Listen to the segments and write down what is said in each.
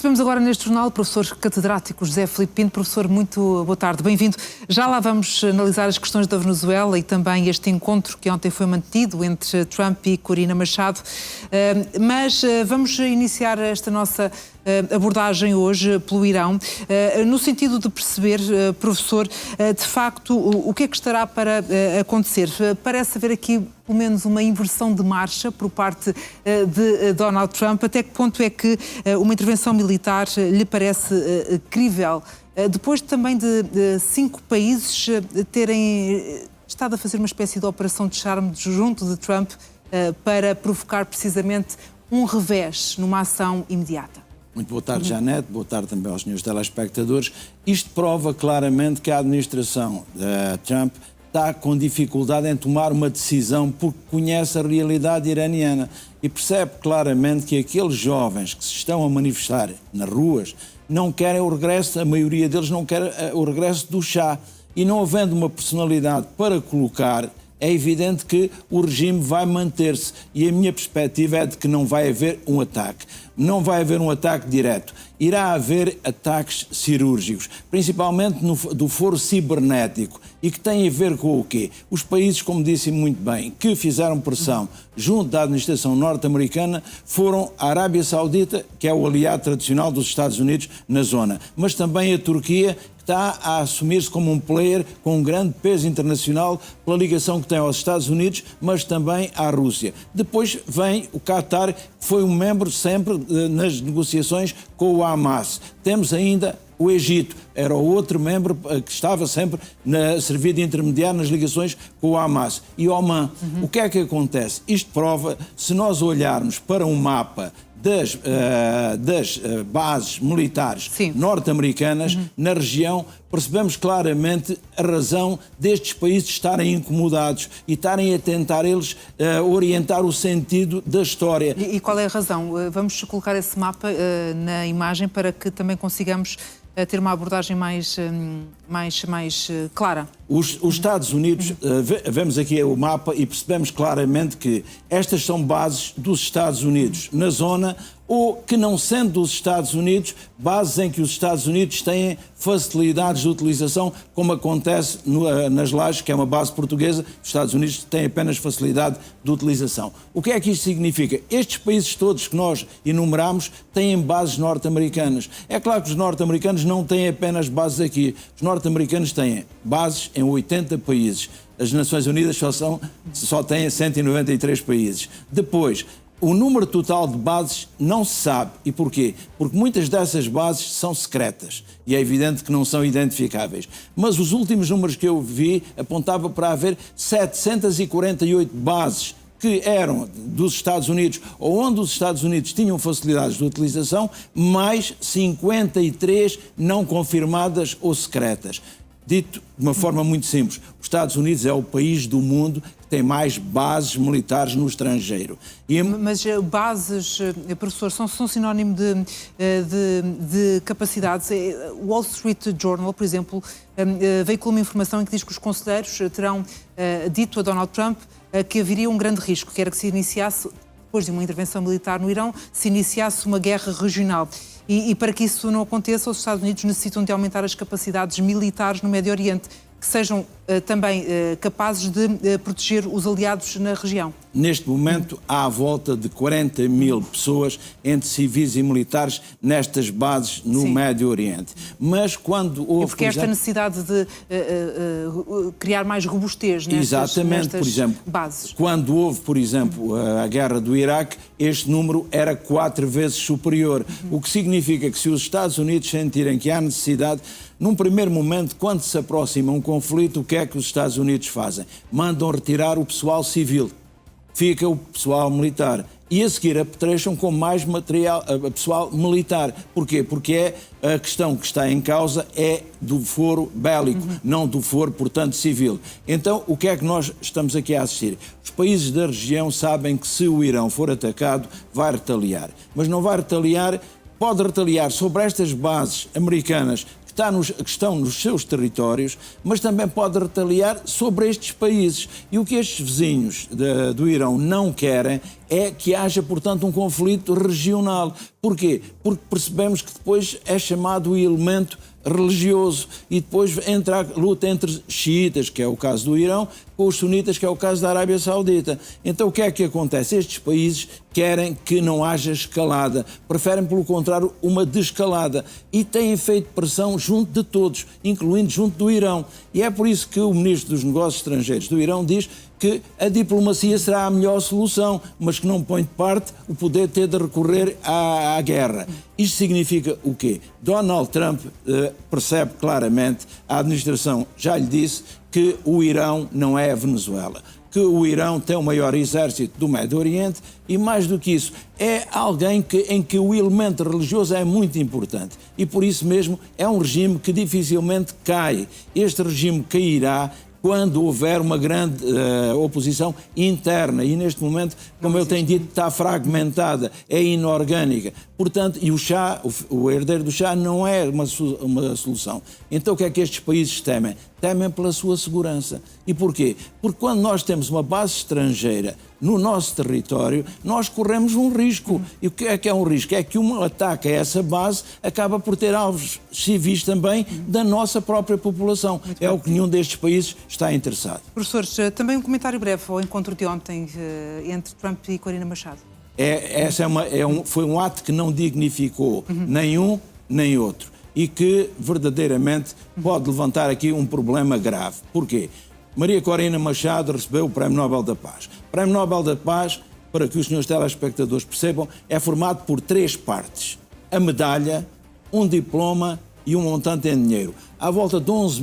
Recebemos agora neste jornal o professor catedrático José Filipe Pinto. Professor, muito boa tarde, bem-vindo. Já lá vamos analisar as questões da Venezuela e também este encontro que ontem foi mantido entre Trump e Corina Machado. Mas vamos iniciar esta nossa abordagem hoje pelo Irão, no sentido de perceber, professor, de facto, o que é que estará para acontecer. Parece haver aqui, pelo menos, uma inversão de marcha por parte de Donald Trump. Até que ponto é que uma intervenção militar lhe parece crível? Depois também de 5 países terem estado a fazer uma espécie de operação de charme junto de Trump para provocar precisamente um revés numa ação imediata. Muito boa tarde, Janete. Boa tarde também aos senhores telespectadores. Isto prova claramente que a administração de Trump está com dificuldade em tomar uma decisão porque conhece a realidade iraniana e percebe claramente que aqueles jovens que se estão a manifestar nas ruas não querem o regresso, a maioria deles não quer o regresso do Shah. E não havendo uma personalidade para colocar, é evidente que o regime vai manter-se e a minha perspectiva é de que não vai haver um ataque. Não vai haver um ataque direto. Irá haver ataques cirúrgicos, principalmente do foro cibernético, e que tem a ver com o quê? Os países, como disse muito bem, que fizeram pressão junto da administração norte-americana foram a Arábia Saudita, que é o aliado tradicional dos Estados Unidos na zona, mas também a Turquia, que está a assumir-se como um player com um grande peso internacional pela ligação que tem aos Estados Unidos, mas também à Rússia. Depois vem o Qatar, que foi um membro sempre nas negociações com o Hamas. Temos ainda o Egito, era o outro membro que estava sempre a servir de intermediário nas ligações com o Hamas. E Oman. O que é que acontece? Isto prova, se nós olharmos para um mapa das bases militares norte-americanas na região, percebemos claramente a razão destes países estarem incomodados e estarem a tentar eles orientar o sentido da história. E qual é a razão? Vamos colocar esse mapa na imagem para que também consigamos ter uma abordagem mais clara. Os Estados Unidos, vemos aqui o mapa e percebemos claramente que estas são bases dos Estados Unidos na zona, ou que, não sendo dos Estados Unidos, bases em que os Estados Unidos têm facilidades de utilização, como acontece nas Lajes, que é uma base portuguesa, os Estados Unidos têm apenas facilidade de utilização. O que é que isto significa? Estes países todos que nós enumeramos têm bases norte-americanas. É claro que os norte-americanos não têm apenas bases aqui. Os norte-americanos têm bases em 80 países. As Nações Unidas só têm 193 países. Depois, o número total de bases não se sabe. E porquê? Porque muitas dessas bases são secretas e é evidente que não são identificáveis. Mas os últimos números que eu vi apontavam para haver 748 bases que eram dos Estados Unidos ou onde os Estados Unidos tinham facilidades de utilização, mais 53 não confirmadas ou secretas. Dito de uma forma muito simples, os Estados Unidos é o país do mundo que tem mais bases militares no estrangeiro. Mas bases, professor, são sinónimo de capacidades. O Wall Street Journal, por exemplo, veicula uma informação em que diz que os conselheiros terão dito a Donald Trump que haveria um grande risco, que era que se iniciasse, depois de uma intervenção militar no Irão, se iniciasse uma guerra regional. E para que isso não aconteça, os Estados Unidos necessitam de aumentar as capacidades militares no Médio Oriente, que sejam também capazes de proteger os aliados na região. Neste momento, há à volta de 40 mil pessoas, entre civis e militares, nestas bases no Médio Oriente. Mas quando houve... E porque esta necessidade de criar mais robustez nestas bases. Quando houve, por exemplo, a guerra do Iraque, este número era 4 vezes superior. O que significa que se os Estados Unidos sentirem que há necessidade, num primeiro momento, quando se aproxima um conflito, o que é que os Estados Unidos fazem? Mandam retirar o pessoal civil. Fica o pessoal militar. E a seguir apetrecham com mais pessoal militar. Porquê? Porque a questão que está em causa é do foro bélico, não do foro, portanto, civil. Então, o que é que nós estamos aqui a assistir? Os países da região sabem que se o Irão for atacado, vai retaliar. Mas não vai retaliar, pode retaliar sobre estas bases americanas que estão nos seus territórios, mas também pode retaliar sobre estes países. E o que estes vizinhos do Irão não querem é que haja, portanto, um conflito regional. Porquê? Porque percebemos que depois é chamado o elemento religioso e depois entra a luta entre xiitas, que é o caso do Irão, com os sunitas, que é o caso da Arábia Saudita. Então o que é que acontece? Estes países querem que não haja escalada, preferem, pelo contrário, uma desescalada e têm feito pressão junto de todos, incluindo junto do Irão. E é por isso que o Ministro dos Negócios Estrangeiros do Irão diz que a diplomacia será a melhor solução, mas que não põe de parte o poder ter de recorrer à guerra. Isto significa o quê? Donald Trump percebe claramente, a administração já lhe disse, que o Irão não é a Venezuela, que o Irão tem o maior exército do Médio Oriente e, mais do que isso, é alguém em que o elemento religioso é muito importante e, por isso mesmo, é um regime que dificilmente cai. Este regime cairá quando houver uma grande oposição interna e neste momento, como eu tenho dito, está fragmentada, é inorgânica. Portanto, e o Shah, o herdeiro do Shah, não é uma solução. Então o que é que estes países temem? Temem pela sua segurança. E porquê? Porque quando nós temos uma base estrangeira no nosso território, nós corremos um risco. E o que é um risco? É que um ataque a essa base acaba por ter alvos civis também da nossa própria população. É o que nenhum destes países está interessado. Professores, também um comentário breve ao encontro de ontem entre Trump e Corina Machado. Foi um ato que não dignificou nem um nem outro e que verdadeiramente pode levantar aqui um problema grave. Porquê? Maria Corina Machado recebeu o Prémio Nobel da Paz. O Prémio Nobel da Paz, para que os senhores telespectadores percebam, é formado por 3 partes. A medalha, um diploma e um montante em dinheiro. À volta de 11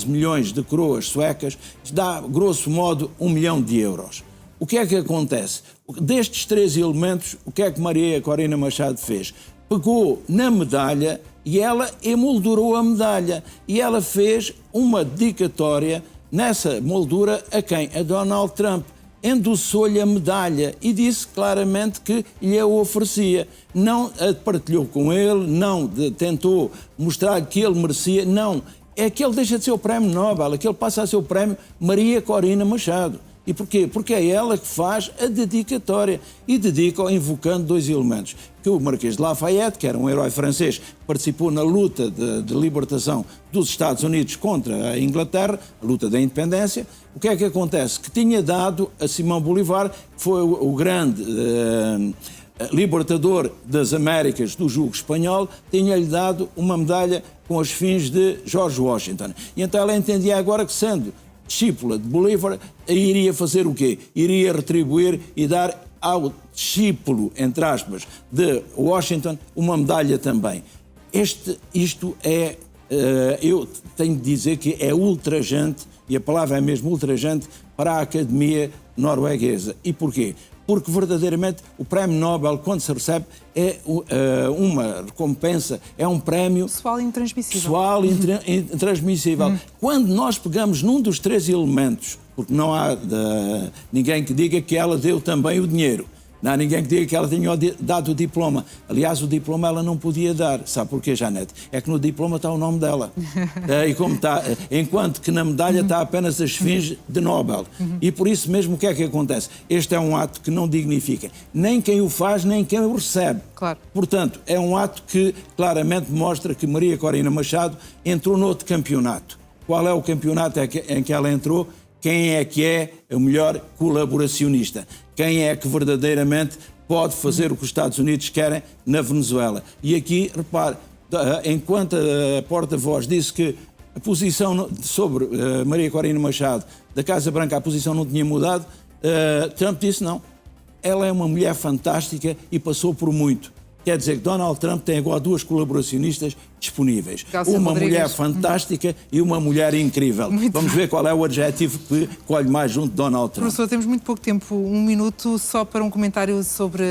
milhões de coroas suecas, dá, grosso modo, 1 milhão de euros. O que é que acontece? Destes 3 elementos, o que é que Maria Corina Machado fez? Pegou na medalha e ela emoldurou a medalha. E ela fez uma dedicatória nessa moldura a quem? A Donald Trump. Endossou-lhe a medalha e disse claramente que lhe a oferecia. Não a partilhou com ele, não tentou mostrar que ele merecia, não. É que ele deixa de ser o Prémio Nobel, é que ele passa a ser o Prémio Maria Corina Machado. E porquê? Porque é ela que faz a dedicatória e dedica invocando 2 elementos. Que o Marquês de Lafayette, que era um herói francês, participou na luta de libertação dos Estados Unidos contra a Inglaterra, a luta da independência. O que é que acontece? Que tinha dado a Simão Bolívar, que foi o grande libertador das Américas do jugo espanhol, tinha-lhe dado uma medalha com os fins de George Washington. E então ela entendia agora que, sendo discípula de Bolívar, iria fazer o quê? Iria retribuir e dar ao discípulo, entre aspas, de Washington, uma medalha também. Isto é, eu tenho de dizer que é ultrajante, e a palavra é mesmo ultrajante, para a Academia Norueguesa. E porquê? Porque verdadeiramente o Prémio Nobel, quando se recebe, é uma recompensa, é um prémio pessoal e intransmissível. Intransmissível. Quando nós pegamos num dos 3 elementos, porque não há ninguém que diga que ela deu também o dinheiro, não há ninguém que diga que ela tinha dado o diploma. Aliás, o diploma ela não podia dar. Sabe porquê, Janete? É que no diploma está o nome dela. E como está, enquanto que na medalha está apenas a esfinge de Nobel. E por isso mesmo, o que é que acontece? Este é um ato que não dignifica nem quem o faz, nem quem o recebe. Claro. Portanto, é um ato que claramente mostra que Maria Corina Machado entrou noutro campeonato. Qual é o campeonato em que ela entrou? Quem é que é o melhor colaboracionista? Quem é que verdadeiramente pode fazer o que os Estados Unidos querem na Venezuela? E aqui, repare, enquanto a porta-voz disse que a posição sobre Maria Corina Machado da Casa Branca, a posição não tinha mudado, Trump disse não. Ela é uma mulher fantástica e passou por muito. Quer dizer que Donald Trump tem agora 2 colaboracionistas disponíveis. Uma mulher fantástica e uma mulher incrível. Vamos ver qual é o adjetivo que colhe mais junto de Donald Trump. Professor, temos muito pouco tempo, 1 minuto, só para um comentário sobre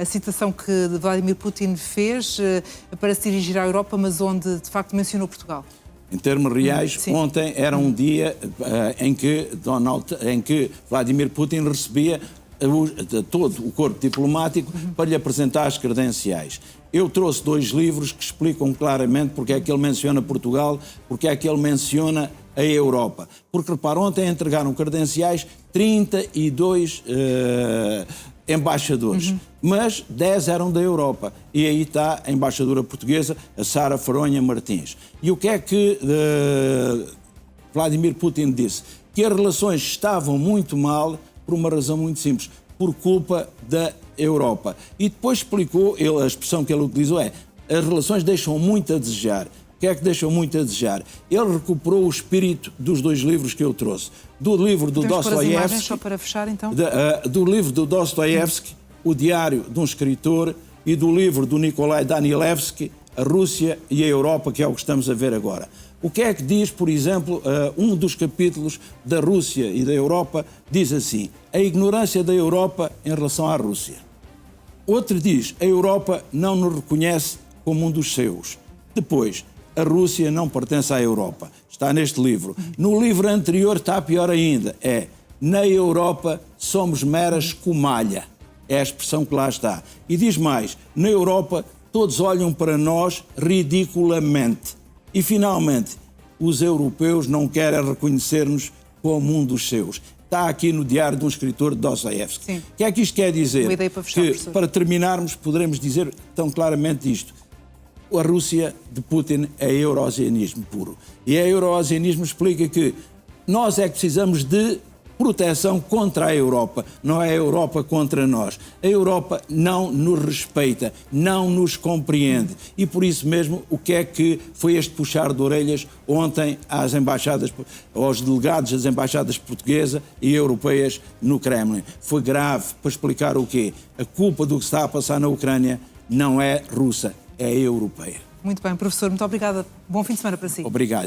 a citação que Vladimir Putin fez para se dirigir à Europa, mas onde de facto mencionou Portugal. Em termos reais, ontem era um dia em que Vladimir Putin recebia todo o corpo diplomático para lhe apresentar as credenciais. Eu trouxe 2 livros que explicam claramente porque é que ele menciona Portugal, porque é que ele menciona a Europa. Porque, repara, ontem entregaram credenciais 32 embaixadores, mas 10 eram da Europa. E aí está a embaixadora portuguesa, a Sara Faronha Martins. E o que é que Vladimir Putin disse? Que as relações estavam muito mal por uma razão muito simples, por culpa da Europa. E depois explicou, a expressão que ele utilizou é: as relações deixam muito a desejar. O que é que deixam muito a desejar? Ele recuperou o espírito dos dois livros que eu trouxe. Do livro do Dostoiévski, só para fechar, então. Do livro do Dostoiévski, O Diário de um Escritor, e do livro do Nikolai Danilevski, A Rússia e a Europa, que é o que estamos a ver agora. O que é que diz, por exemplo, um dos capítulos da Rússia e da Europa, diz assim: a ignorância da Europa em relação à Rússia. Outro diz: a Europa não nos reconhece como um dos seus. Depois, a Rússia não pertence à Europa. Está neste livro. No livro anterior está pior ainda. Na Europa somos mera escumalha. É a expressão que lá está. E diz mais: na Europa todos olham para nós ridiculamente. E, finalmente, os europeus não querem reconhecer-nos como um dos seus. Está aqui no Diário de um Escritor de Dostoiévski. O que é que isto quer dizer? Uma ideia para fechar, professor. Para terminarmos, poderemos dizer tão claramente isto: a Rússia de Putin é eurasianismo puro. E a eurasianismo explica que nós é que precisamos de proteção contra a Europa, não é a Europa contra nós. A Europa não nos respeita, não nos compreende. E por isso mesmo, o que é que foi este puxar de orelhas ontem às embaixadas, aos delegados das embaixadas portuguesa e europeias no Kremlin? Foi grave, para explicar o quê? A culpa do que está a passar na Ucrânia não é russa, é europeia. Muito bem, professor, muito obrigada. Bom fim de semana para si. Obrigado.